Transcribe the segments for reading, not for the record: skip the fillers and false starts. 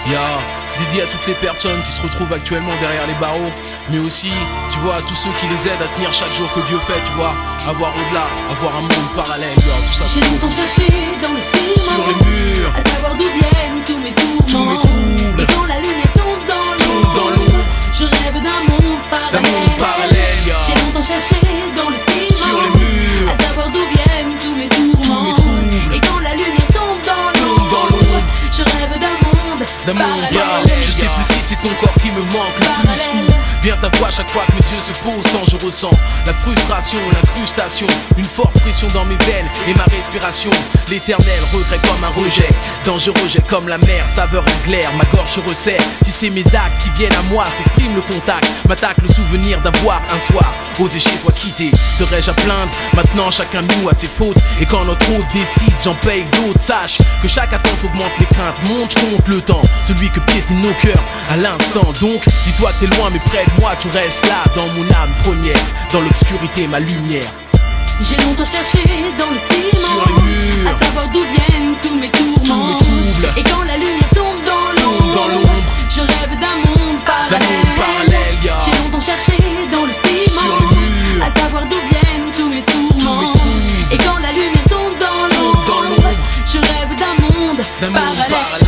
Dédié à toutes les personnes qui se retrouvent actuellement derrière les barreaux, mais aussi, tu vois, à tous ceux qui les aident à tenir chaque jour que Dieu fait, tu vois, avoir au-delà, avoir un monde parallèle, tout ça. J'ai longtemps cherché dans le ciment, sur les murs, à savoir d'où viennent tous mes tourments. tous mes troubles. Et quand la lumière tombe dans l'ombre, je rêve d'un monde parallèle. J'ai longtemps cherché dans le ciment, sur les murs, à savoir d'où viennent tous mes tourments. troubles. Et quand la lumière tombe dans l'ombre, je rêve d'un monde parallèle. Je sais plus si c'est ton corps qui me manque le plus ou bien ta voix chaque fois que mes yeux se posent quand je ressens la frustration, l'incrustation, une forte pression dans mes veines et ma respiration. L'éternel regret comme un rejet, dangereux jet comme la mer, saveur éclair, ma gorge se resserre. Si c'est mes actes qui viennent à moi, s'exprime le contact, m'attaque le souvenir d'avoir un soir osé chez toi quitter. Serais-je à plaindre? Maintenant chacun de nous a ses fautes, et quand notre hôte décide, j'en paye d'autres. Sache que chaque attente augmente mes craintes, monte, je compte le temps, celui que piétine nos cœurs à l'instant. Donc dis-toi que t'es loin mais près de moi, tu restes là dans mon âme première, dans l'obscurité ma lumière. J'ai longtemps cherché dans le ciment, sur les murs, à savoir d'où viennent tous mes tourments. Et quand la lumière tombe dans l'ombre, je rêve d'un monde parallèle. J'ai longtemps cherché dans le ciment, sur les murs, à savoir d'où viennent tous mes tourments. Et quand la lumière tombe dans l'ombre, je rêve d'un monde parallèle.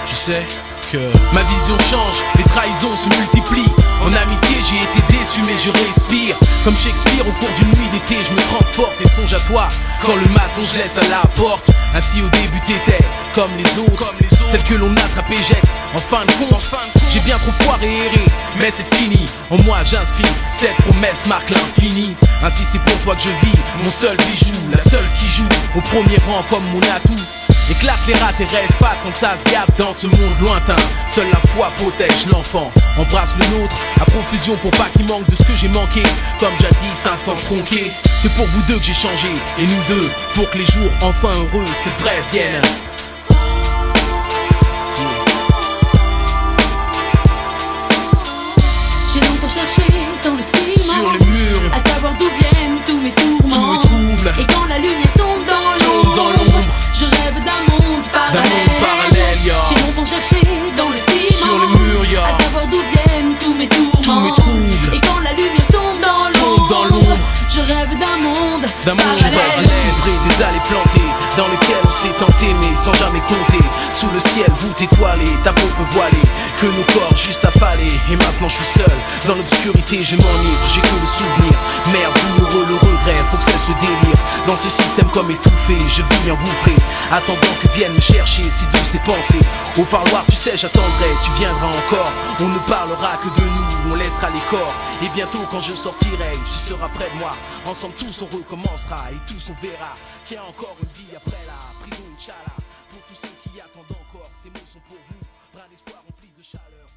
Tu sais que ma vision change, les trahisons se multiplient. En amitié j'ai été déçu mais je respire. Comme Shakespeare au cours d'une nuit d'été, je me transporte et songe à toi quand le matin je laisse à la porte. Ainsi au début t'étais comme les autres, celle que l'on attrape et jette. En fin de compte, j'ai bien trop foiré et erré, mais c'est fini. En moi j'inscris, cette promesse marque l'infini. Ainsi c'est pour toi que je vis, mon seul bijou, la seule qui joue au premier rang comme mon atout. Éclate les rats et reste pas quand ça se gâte dans ce monde lointain. Seule la foi protège l'enfant, embrasse le nôtre à profusion pour pas qu'il manque de ce que j'ai manqué. Comme jadis, instant tronqué, c'est pour vous deux que j'ai changé, et nous deux, pour que les jours enfin heureux, c'est vrai, viennent. J'ai longtemps cherché dans le ciment, sur les murs, à savoir d'où viennent tous mes tourments. troubles. Et quand la lumière tombe dans l'ombre, je rêve d'un monde parallèle. J'ai longtemps cherché dans le ciment, sur les murs, à savoir d'où viennent tous mes tourments. troubles. Et quand la lumière tombe dans l'ombre, je rêve d'un monde parallèle. Des allées plantées dans lesquelles on s'est tenté mais sans jamais compter. Sous le ciel voûte étoilée, ta peau peut voiler que nos corps juste affalés. Et maintenant je suis seul dans l'obscurité, je m'enivre, j'ai que le souvenir. Merde, douloureux, le regret, faut que cesse ce délire. Dans ce système comme étouffé, je vis engouffré, attendant que viennent me chercher si douces tes pensées. Au parloir tu sais j'attendrai, tu viendras encore. On ne parlera que de nous, on laissera les corps. Et bientôt quand je sortirai, tu seras près de moi. Ensemble tous on recommencera et tous on verra qu'il y a encore une vie après la prison, Inch'Allah. Pour tous ceux qui attendent encore, ces mots sont pour vous. Brin d'espoir rempli de chaleur.